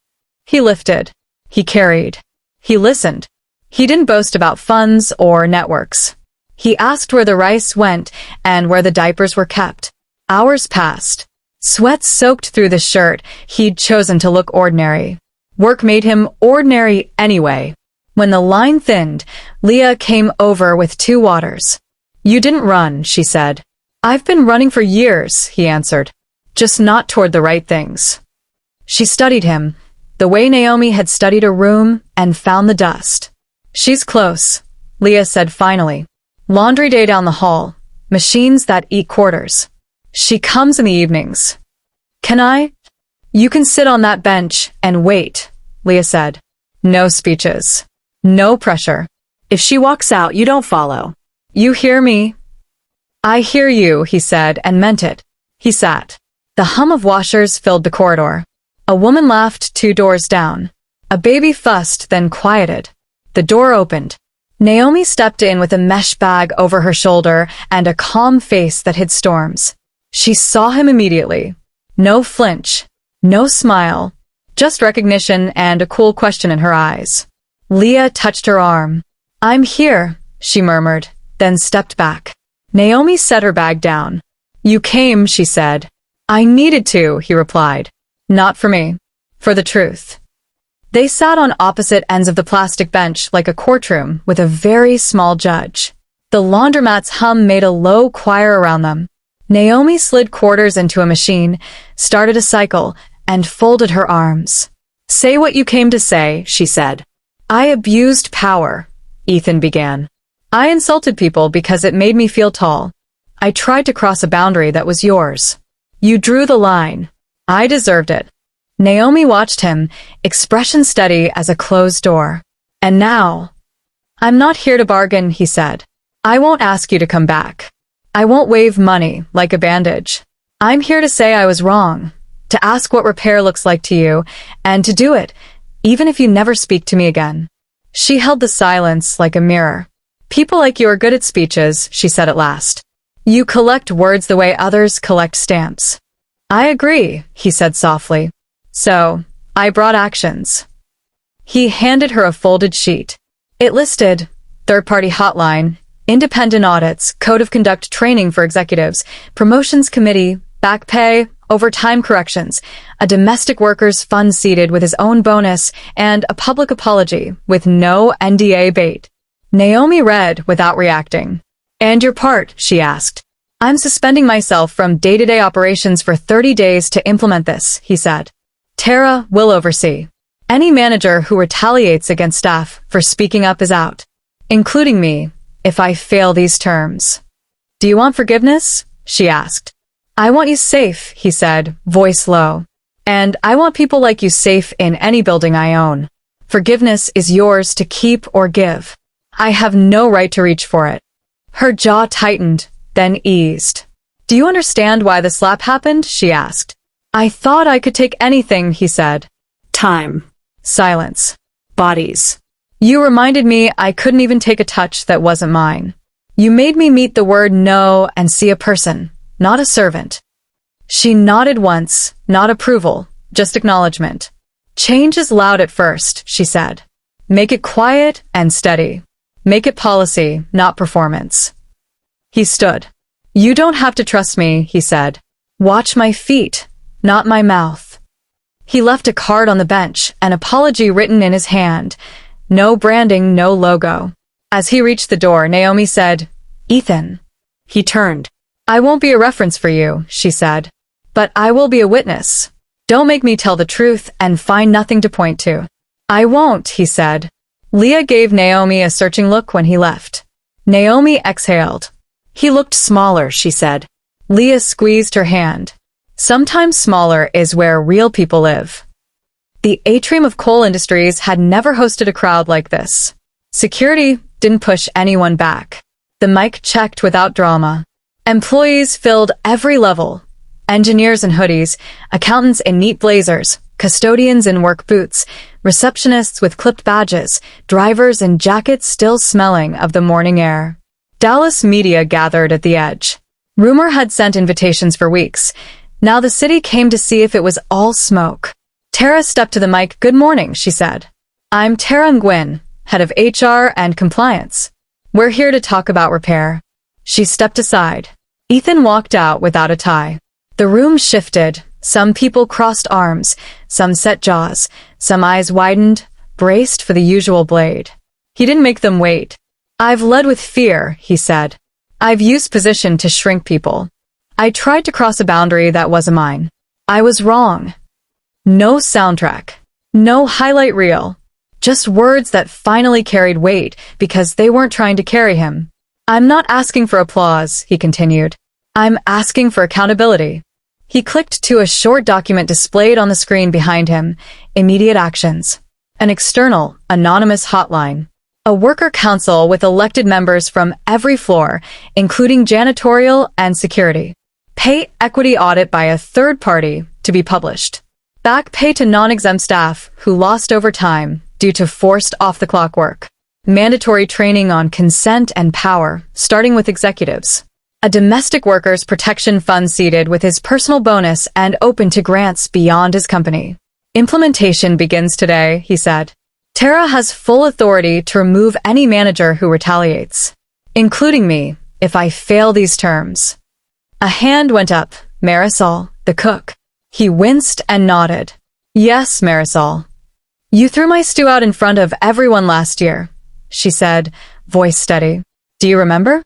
He lifted. He carried. He listened. He didn't boast about funds or networks. He asked where the rice went and where the diapers were kept. Hours passed. Sweat soaked through the shirt he'd chosen to look ordinary. Work made him ordinary anyway. When the line thinned, Leah came over with 2 waters. "You didn't run," she said. "I've been running for years," he answered. "Just not toward the right things." She studied him, the way Naomi had studied a room and found the dust. "She's close," Leah said finally. "Laundry day down the hall. Machines that eat quarters. She comes in the evenings." "Can I?" "You can sit on that bench and wait," Leah said. "No speeches. No pressure. If she walks out, you don't follow. You hear me?" "I hear you," he said, and meant it. He sat. The hum of washers filled the corridor. A woman laughed 2 doors down. A baby fussed, then quieted. The door opened. Naomi stepped in with a mesh bag over her shoulder and a calm face that hid storms. She saw him immediately. No flinch, no smile, just recognition and a cool question in her eyes. Leah touched her arm. "I'm here," she murmured, then stepped back. Naomi set her bag down. "You came," she said. "I needed to," he replied. "Not for me. For the truth." They sat on opposite ends of the plastic bench like a courtroom with a very small judge. The laundromat's hum made a low choir around them. Naomi slid quarters into a machine, started a cycle, and folded her arms. "Say what you came to say," she said. "I abused power," Ethan began. "I insulted people because it made me feel tall. I tried to cross a boundary that was yours. You drew the line. I deserved it." Naomi watched him, expression steady as a closed door. "And now?" "I'm not here to bargain," he said. "I won't ask you to come back. I won't wave money like a bandage. I'm here to say I was wrong, to ask what repair looks like to you, and to do it, even if you never speak to me again." She held the silence like a mirror. "People like you are good at speeches," she said at last. "You collect words the way others collect stamps." "I agree," he said softly. "So, I brought actions." He handed her a folded sheet. It listed third-party hotline, independent audits, code of conduct training for executives, promotions committee, back pay, overtime corrections, a domestic workers fund seated with his own bonus, and a public apology with no NDA bait. Naomi read without reacting. "And your part?" she asked. "I'm suspending myself from day-to-day operations for 30 days to implement this," he said. "Tara will oversee. Any manager who retaliates against staff for speaking up is out, including me, if I fail these terms." "Do you want forgiveness?" she asked. "I want you safe," he said, voice low. "And I want people like you safe in any building I own. Forgiveness is yours to keep or give. I have no right to reach for it." Her jaw tightened, then eased. "Do you understand why the slap happened?" she asked. "I thought I could take anything," he said. "Time. Silence. Bodies. You reminded me I couldn't even take a touch that wasn't mine. You made me meet the word no and see a person, not a servant." She nodded once, not approval, just acknowledgement. "Change is loud at first," she said. "Make it quiet and steady. Make it policy, not performance." He stood. "You don't have to trust me," he said. "Watch my feet, not my mouth." He left a card on the bench, an apology written in his hand. No branding, no logo. As he reached the door, Naomi said, "Ethan." He turned. "I won't be a reference for you," she said. "But I will be a witness. Don't make me tell the truth and find nothing to point to." "I won't," he said. Leah gave Naomi a searching look when he left. Naomi exhaled. "He looked smaller," she said. Leah squeezed her hand. "Sometimes smaller is where real people live." The atrium of coal industries had never hosted a crowd like this. Security didn't push anyone back. The mic checked without drama. Employees filled every level. Engineers in hoodies, accountants in neat blazers, custodians in work boots, receptionists with clipped badges, drivers in jackets still smelling of the morning air. Dallas media gathered at the edge. Rumor had sent invitations for weeks. Now the city came to see if it was all smoke. Tara stepped to the mic. "Good morning," she said. "I'm Tara Nguyen, head of HR and compliance. We're here to talk about repair." She stepped aside. Ethan walked out without a tie. The room shifted, Some people crossed arms, some set jaws, some eyes widened, braced for the usual blade. He didn't make them wait. "I've led with fear," he said. "I've used position to shrink people. I tried to cross a boundary that wasn't mine. I was wrong." No soundtrack. No highlight reel. Just words that finally carried weight because they weren't trying to carry him. "I'm not asking for applause," he continued. "I'm asking for accountability." He clicked to a short document displayed on the screen behind him. Immediate actions. An external, anonymous hotline. A worker council with elected members from every floor, including janitorial and security. Pay equity audit by a third party to be published. Back pay to non-exempt staff who lost overtime due to forced off-the-clock work. Mandatory training on consent and power, starting with executives. A domestic workers' protection fund seated with his personal bonus and open to grants beyond his company. "Implementation begins today," he said. "Tara has full authority to remove any manager who retaliates, including me, if I fail these terms." A hand went up. Marisol, the cook. He winced and nodded. "Yes, Marisol. You threw my stew out in front of everyone last year," she said, voice steady. "Do you remember?"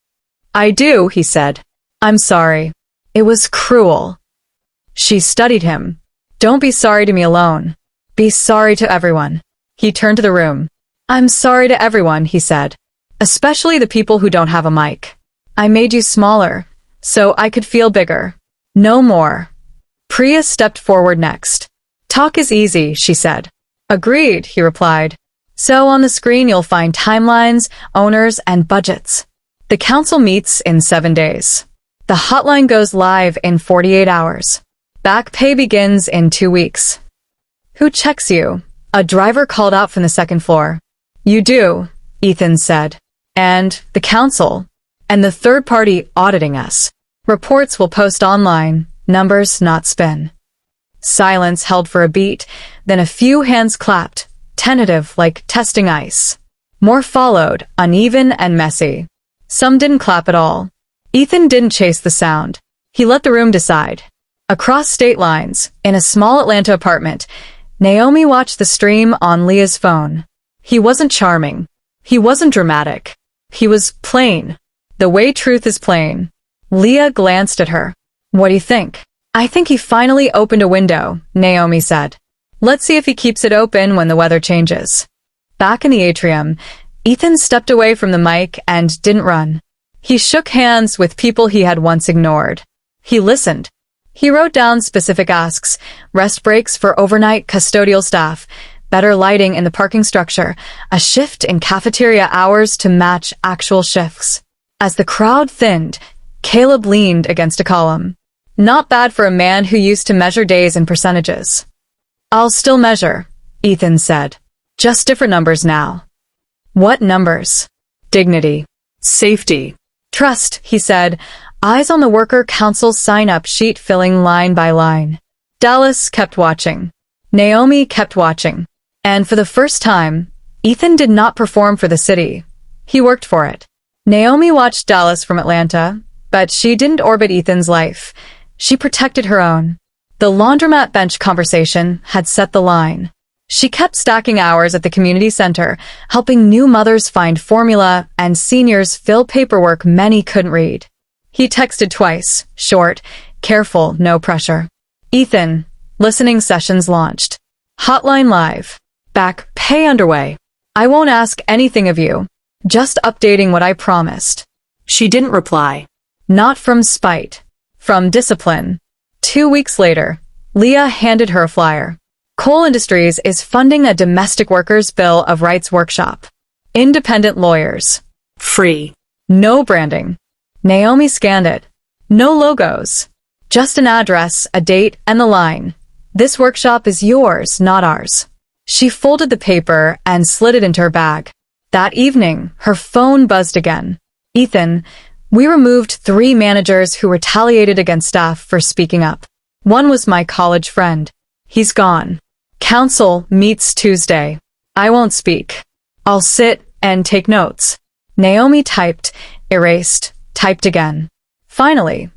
"I do," he said. "I'm sorry. It was cruel." She studied him. "Don't be sorry to me alone. Be sorry to everyone." He turned to the room. "I'm sorry to everyone," he said. "Especially the people who don't have a mic. I made you smaller, so I could feel bigger. No more." Priya stepped forward next. "Talk is easy," she said. "Agreed," he replied. "So on the screen you'll find timelines, owners, and budgets. The council meets in 7 days. The hotline goes live in 48 hours. Back pay begins in 2 weeks. Who checks you?" A driver called out from the second floor. "You do," Ethan said. "And the council. And the third party auditing us. Reports will post online, numbers not spin." Silence held for a beat, then a few hands clapped, tentative like testing ice. More followed, uneven and messy. Some didn't clap at all. Ethan didn't chase the sound. He let the room decide. Across state lines, in a small Atlanta apartment, Naomi watched the stream on Leah's phone. He wasn't charming. He wasn't dramatic. He was plain. The way truth is plain. Leah glanced at her. "What do you think?" "I think he finally opened a window," Naomi said. "Let's see if he keeps it open when the weather changes." Back in the atrium, Ethan stepped away from the mic and didn't run. He shook hands with people he had once ignored. He listened. He wrote down specific asks, rest breaks for overnight custodial staff, better lighting in the parking structure, a shift in cafeteria hours to match actual shifts. As the crowd thinned, Caleb leaned against a column. Not bad for a man who used to measure days in percentages. "I'll still measure," Ethan said. "Just different numbers now." "What numbers?" "Dignity. Safety. Trust," he said, eyes on the worker council sign-up sheet filling line by line. Dallas kept watching. Naomi kept watching. And for the first time, Ethan did not perform for the city. He worked for it. Naomi watched Dallas from Atlanta, but she didn't orbit Ethan's life. She protected her own. The laundromat bench conversation had set the line. She kept stacking hours at the community center, helping new mothers find formula and seniors fill paperwork many couldn't read. He texted twice, short, careful, no pressure. "Ethan, listening sessions launched. Hotline live. Back pay underway. I won't ask anything of you. Just updating what I promised." She didn't reply. Not from spite. From discipline. 2 weeks later, Leah handed her a flyer. Coal Industries is funding a domestic workers' bill of rights workshop. Independent lawyers. Free. No branding. Naomi scanned it. No logos. Just an address, a date, and the line. "This workshop is yours, not ours." She folded the paper and slid it into her bag. That evening, her phone buzzed again. "Ethan, we removed 3 managers who retaliated against staff for speaking up. One was my college friend. He's gone. Council meets Tuesday. I won't speak. I'll sit and take notes." Naomi typed, erased, typed again. Finally,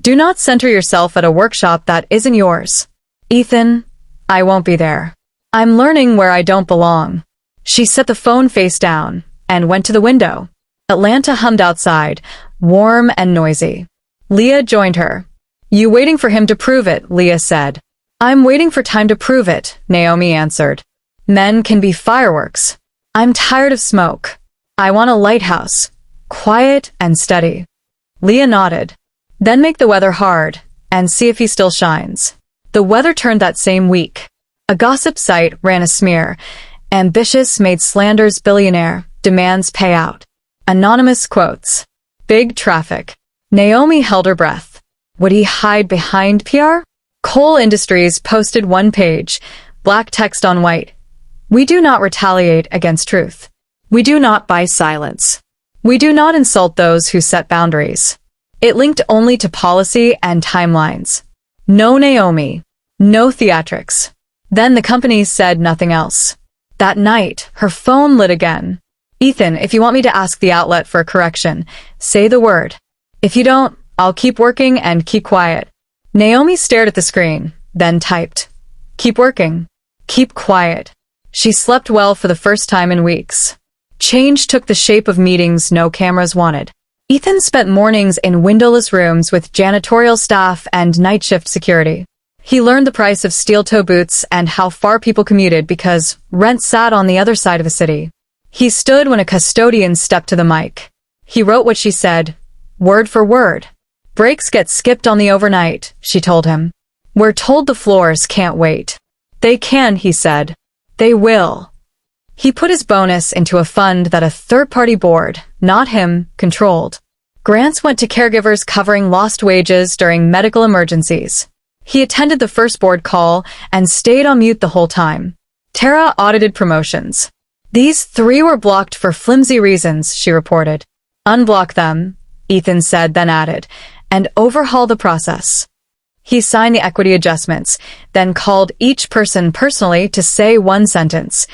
Do not center yourself at a workshop that isn't yours. Ethan, I won't be there. I'm learning where I don't belong. She set the phone face down and went to the window. Atlanta hummed outside, warm and noisy. Leah joined her. You waiting for him to prove it, Leah said. I'm waiting for time to prove it, Naomi answered. Men can be fireworks. I'm tired of smoke. I want a lighthouse, quiet and steady. Leah nodded. Then make the weather hard, and see if he still shines. The weather turned that same week. A gossip site ran a smear. Ambitious made slanders billionaire, demands payout. Anonymous quotes. Big traffic. Naomi held her breath. Would he hide behind PR? Coal Industries posted one page, black text on white. We do not retaliate against truth. We do not buy silence. We do not insult those who set boundaries. It linked only to policy and timelines. No Naomi. No theatrics. Then the company said nothing else. That night, her phone lit again. Ethan, if you want me to ask the outlet for a correction, say the word. If you don't, I'll keep working and keep quiet. Naomi stared at the screen, then typed. Keep working. Keep quiet. She slept well for the first time in weeks. Change took the shape of meetings no cameras wanted. Ethan spent mornings in windowless rooms with janitorial staff and night shift security. He learned the price of steel-toe boots and how far people commuted because rent sat on the other side of the city. He stood when a custodian stepped to the mic. He wrote what she said, word for word. Breaks get skipped on the overnight, she told him. We're told the floors can't wait. They can, he said. They will. He put his bonus into a fund that a third-party board, not him, controlled. Grants went to caregivers covering lost wages during medical emergencies. He attended the first board call and stayed on mute the whole time. Tara audited promotions. These 3 were blocked for flimsy reasons, she reported. Unblock them, Ethan said, then added, and overhaul the process. He signed the equity adjustments, then called each person personally to say one sentence.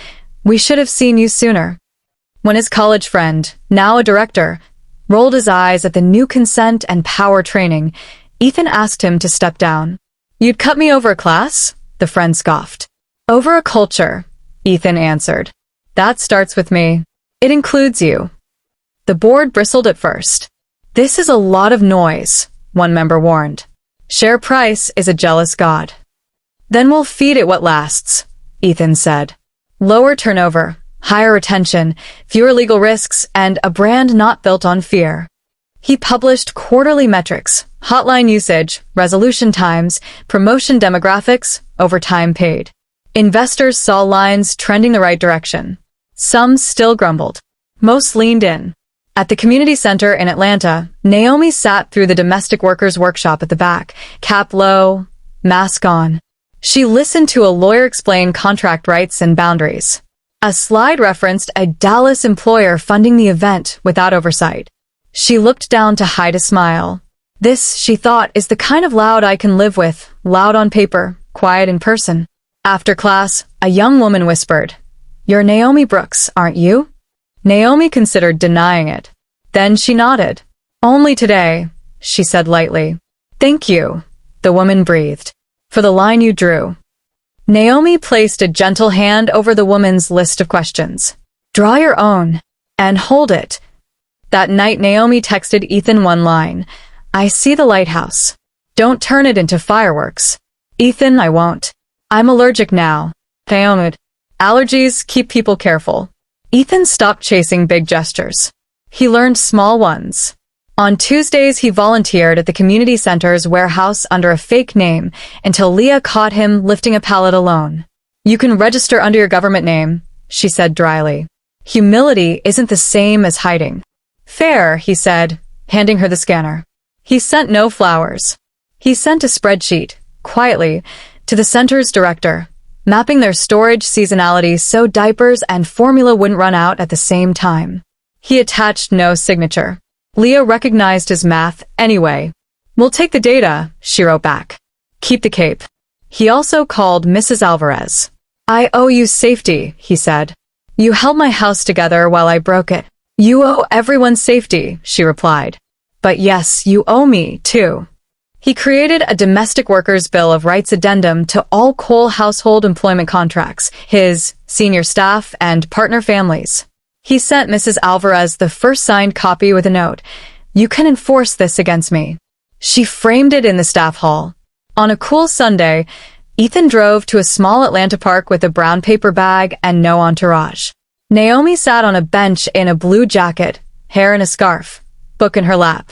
We should have seen you sooner. When his college friend, now a director, rolled his eyes at the new consent and power training, Ethan asked him to step down. You'd cut me over a class? The friend scoffed. Over a culture, Ethan answered. That starts with me. It includes you. The board bristled at first. This is a lot of noise, one member warned. Share price is a jealous god. Then we'll feed it what lasts, Ethan said. Lower turnover, higher retention, fewer legal risks, and a brand not built on fear. He published quarterly metrics, hotline usage, resolution times, promotion demographics, overtime paid. Investors saw lines trending the right direction. Some still grumbled. Most leaned in. At the community center in Atlanta, Naomi sat through the domestic workers workshop at the back, cap low, mask on. She listened to a lawyer explain contract rights and boundaries. A slide referenced a Dallas employer funding the event without oversight. She looked down to hide a smile. This, she thought, is the kind of loud I can live with, loud on paper, quiet in person. After class, a young woman whispered, You're Naomi Brooks, aren't you? Naomi considered denying it. Then she nodded. Only today, she said lightly. Thank you, the woman breathed. For the line you drew. Naomi placed a gentle hand over the woman's list of questions. Draw your own. And hold it. That night Naomi texted Ethan one line. I see the lighthouse. Don't turn it into fireworks. Ethan, I won't. I'm allergic now. Naomi. Allergies keep people careful. Ethan stopped chasing big gestures. He learned small ones. On Tuesdays, he volunteered at the community center's warehouse under a fake name until Leah caught him lifting a pallet alone. You can register under your government name, she said dryly. Humility isn't the same as hiding. Fair, he said, handing her the scanner. He sent no flowers. He sent a spreadsheet, quietly, to the center's director, mapping their storage seasonality so diapers and formula wouldn't run out at the same time. He attached no signature. Leah recognized his math anyway. We'll take the data, she wrote back. Keep the cape. He also called Mrs. Alvarez. I owe you safety, he said. You held my house together while I broke it. You owe everyone safety, she replied. But yes, you owe me, too. He created a domestic workers' bill of rights addendum to all Cole household employment contracts, his, senior staff, and partner families. He sent Mrs. Alvarez the first signed copy with a note, "You can enforce this against me." She framed it in the staff hall. On a cool Sunday, Ethan drove to a small Atlanta park with a brown paper bag and no entourage. Naomi sat on a bench in a blue jacket, hair in a scarf, book in her lap.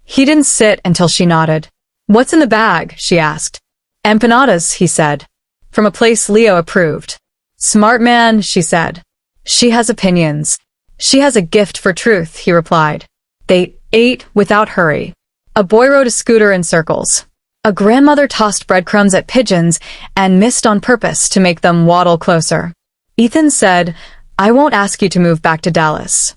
He didn't sit until she nodded. "What's in the bag?" she asked. "Empanadas," he said. "From a place Leo approved." "Smart man," she said. "She has opinions. She has a gift for truth," he replied. They ate without hurry. A boy rode a scooter in circles. A grandmother tossed breadcrumbs at pigeons and missed on purpose to make them waddle closer. Ethan said, "I won't ask you to move back to Dallas."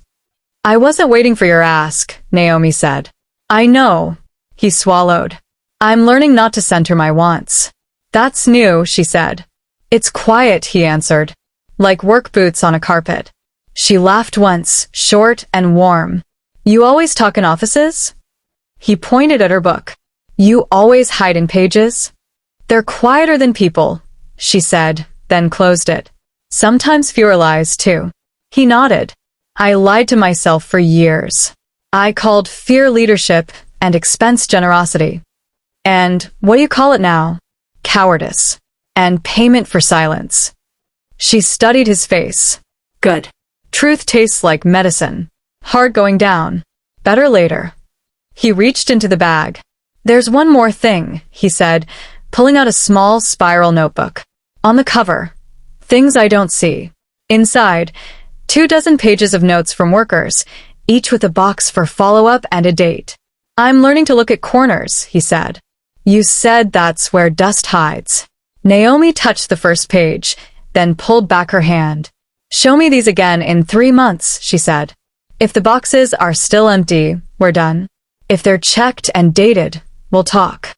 "I wasn't waiting for your ask," Naomi said. "I know." He swallowed. "I'm learning not to center my wants." "That's new," she said. "It's quiet," he answered. "Like work boots on a carpet." She laughed once, short and warm. "You always talk in offices?" He pointed at her book. "You always hide in pages?" "They're quieter than people," she said, then closed it. "Sometimes fewer lies, too." He nodded. "I lied to myself for years. I called fear leadership and expense generosity. And what do you call it now? Cowardice. And payment for silence." She studied his face. "Good. Truth tastes like medicine. Hard going down. Better later." He reached into the bag. "There's one more thing," he said, pulling out a small spiral notebook. "On the cover, things I don't see. Inside, 24 pages of notes from workers, each with a box for follow-up and a date. I'm learning to look at corners," he said. "You said that's where dust hides." Naomi touched the first page, then pulled back her hand. "Show me these again in 3 months," she said. "If the boxes are still empty, we're done. If they're checked and dated, we'll talk."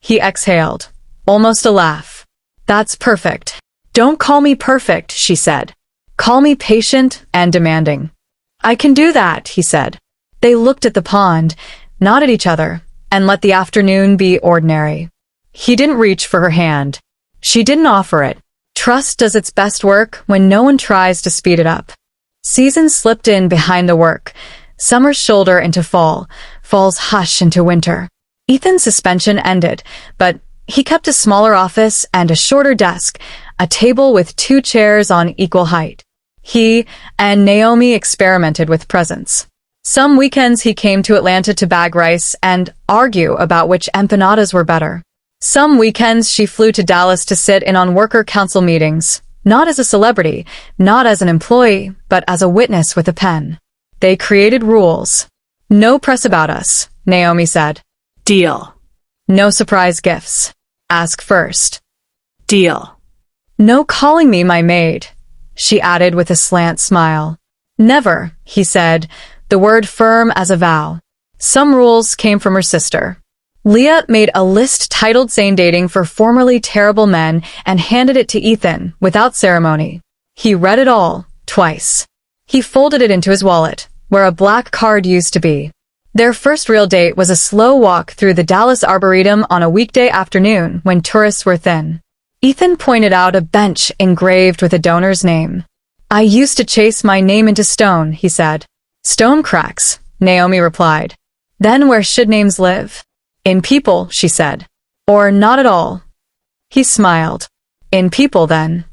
He exhaled, almost a laugh. "That's perfect." "Don't call me perfect," she said. "Call me patient and demanding." "I can do that," he said. They looked at the pond, nodded at each other, and let the afternoon be ordinary. He didn't reach for her hand. She didn't offer it. Trust does its best work when no one tries to speed it up. Seasons slipped in behind the work, summer's shoulder into fall, fall's hush into winter. Ethan's suspension ended, but he kept a smaller office and a shorter desk, a table with 2 chairs on equal height. He and Naomi experimented with presents. Some weekends he came to Atlanta to bag rice and argue about which empanadas were better. Some weekends she flew to Dallas to sit in on worker council meetings, not as a celebrity, not as an employee, but as a witness with a pen. They created rules. "No press about us," Naomi said. "Deal." "No surprise gifts. Ask first." "Deal." "No calling me my maid," she added with a slant smile. "Never," he said, the word firm as a vow. Some rules came from her sister. Leah made a list titled Sane Dating for Formerly Terrible Men and handed it to Ethan without ceremony. He read it all, twice. He folded it into his wallet, where a black card used to be. Their first real date was a slow walk through the Dallas Arboretum on a weekday afternoon when tourists were thin. Ethan pointed out a bench engraved with a donor's name. "I used to chase my name into stone," he said. "Stone cracks," Naomi replied. "Then where should names live?" "In people," she said. "Or not at all." He smiled. "In people, then."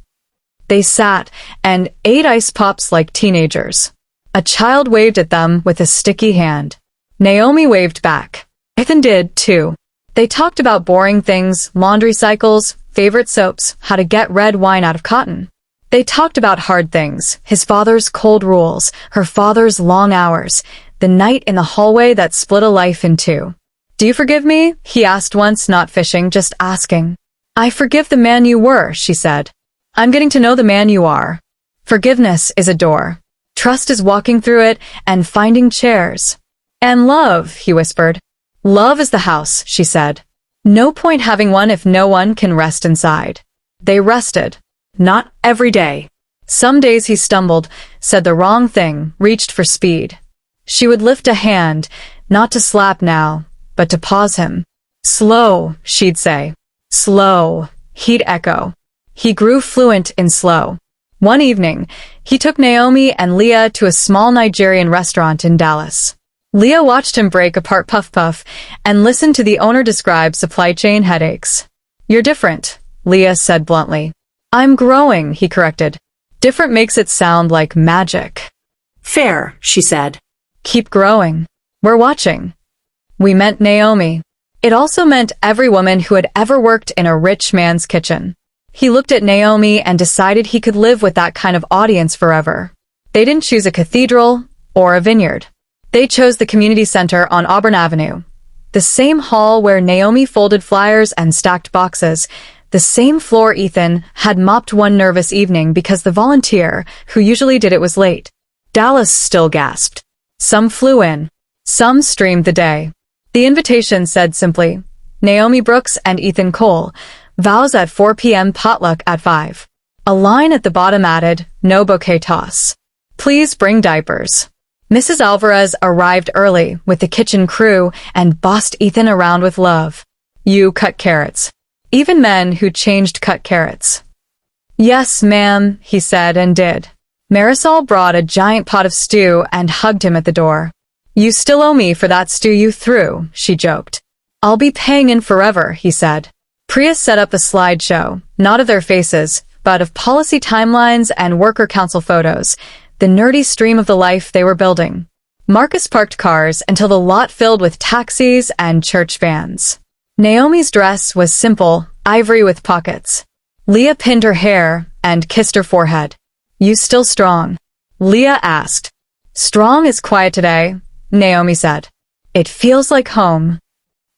They sat and ate ice pops like teenagers. A child waved at them with a sticky hand. Naomi waved back. Ethan did, too. They talked about boring things, laundry cycles, favorite soaps, how to get red wine out of cotton. They talked about hard things, his father's cold rules, her father's long hours, the night in the hallway that split a life in two. "Do you forgive me?" he asked once, not fishing, just asking. "I forgive the man you were," she said. "I'm getting to know the man you are." Forgiveness is a door. Trust is walking through it and finding chairs. "And love," he whispered. "Love is the house," she said. "No point having one if no one can rest inside." They rested. Not every day. Some days he stumbled, said the wrong thing, reached for speed. She would lift a hand, not to slap now, but to pause him. Slow, she'd say. Slow, he'd echo. He grew fluent in slow. One evening, he took Naomi and Leah to a small Nigerian restaurant in Dallas. Leah watched him break apart Puff Puff and listened to the owner describe supply chain headaches. You're different, Leah said bluntly. I'm growing, he corrected. Different makes it sound like magic. Fair, she said. Keep growing. We're watching. We meant Naomi. It also meant every woman who had ever worked in a rich man's kitchen. He looked at Naomi and decided he could live with that kind of audience forever. They didn't choose a cathedral or a vineyard. They chose the community center on Auburn Avenue. The same hall where Naomi folded flyers and stacked boxes. The same floor Ethan had mopped one nervous evening because the volunteer, who usually did it, was late. Dallas still gasped. Some flew in. Some streamed the day. The invitation said simply, Naomi Brooks and Ethan Cole, vows at 4 p.m. potluck at 5. A line at the bottom added, no bouquet toss. Please bring diapers. Mrs. Alvarez arrived early with the kitchen crew and bossed Ethan around with love. You cut carrots. Even men who changed cut carrots. Yes, ma'am, he said and did. Marisol brought a giant pot of stew and hugged him at the door. You still owe me for that stew you threw, she joked. I'll be paying in forever, he said. Priya set up a slideshow, not of their faces, but of policy timelines and worker council photos, the nerdy stream of the life they were building. Marcus parked cars until the lot filled with taxis and church vans. Naomi's dress was simple, ivory with pockets. Leah pinned her hair and kissed her forehead. You still strong? Leah asked. Strong is quiet today, Naomi said. It feels like home.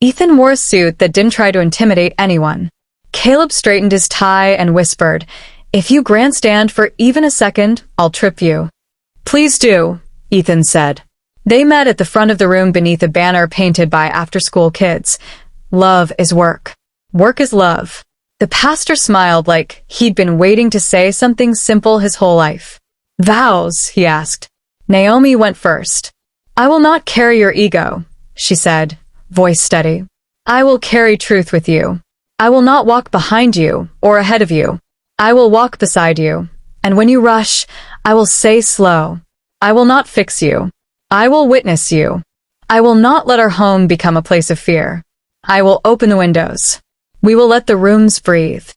Ethan wore a suit that didn't try to intimidate anyone. Caleb straightened his tie and whispered, If you grandstand for even a second, I'll trip you. Please do, Ethan said. They met at the front of the room beneath a banner painted by after-school kids. Love is work. Work is love. The pastor smiled like he'd been waiting to say something simple his whole life. Vows, he asked. Naomi went first. I will not carry your ego, she said, voice steady. I will carry truth with you. I will not walk behind you or ahead of you. I will walk beside you. And when you rush, I will say slow. I will not fix you. I will witness you. I will not let our home become a place of fear. I will open the windows. We will let the rooms breathe.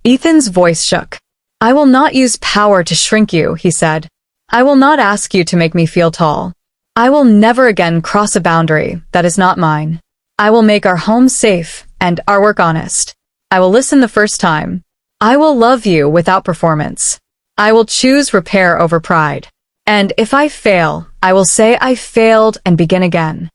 Ethan's voice shook. I will not use power to shrink you, he said. I will not ask you to make me feel tall. I will never again cross a boundary that is not mine. I will make our home safe and our work honest. I will listen the first time. I will love you without performance. I will choose repair over pride. And if I fail, I will say I failed and begin again.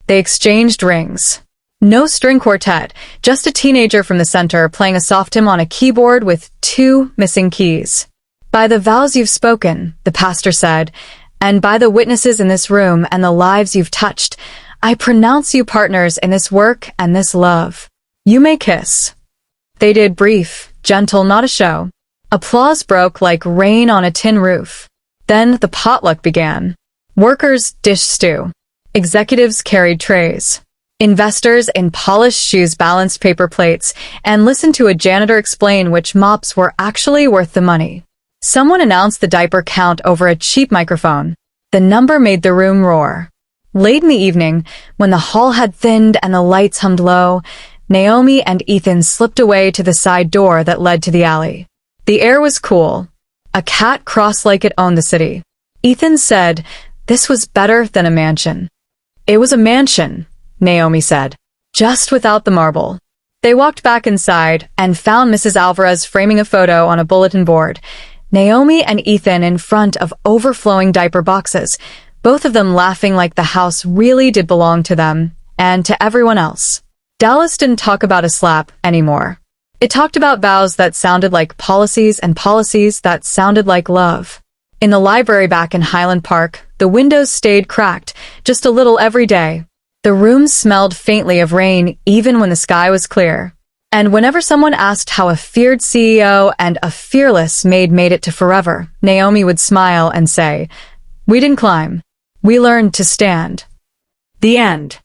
They exchanged rings. No string quartet, just a teenager from the center playing a soft hymn on a keyboard with 2 missing keys. By the vows you've spoken, the pastor said, and by the witnesses in this room and the lives you've touched, I pronounce you partners in this work and this love. You may kiss. They did, brief, gentle, not a show. Applause broke like rain on a tin roof. Then the potluck began. Workers dished stew. Executives carried trays. Investors in polished shoes balanced paper plates and listened to a janitor explain which mops were actually worth the money. Someone announced the diaper count over a cheap microphone. The number made the room roar. Late in the evening, when the hall had thinned and the lights hummed low, Naomi and Ethan slipped away to the side door that led to the alley. The air was cool. A cat crossed like it owned the city. Ethan said, this was better than a mansion. It was a mansion, Naomi said, just without the marble. They walked back inside and found Mrs. Alvarez framing a photo on a bulletin board. Naomi and Ethan in front of overflowing diaper boxes, both of them laughing like the house really did belong to them and to everyone else. Dallas didn't talk about a slap anymore. It talked about vows that sounded like policies and policies that sounded like love. In the library back in Highland Park, the windows stayed cracked just a little every day. The room smelled faintly of rain even when the sky was clear. And whenever someone asked how a feared CEO and a fearless maid made it to forever, Naomi would smile and say, we didn't climb. We learned to stand. The end.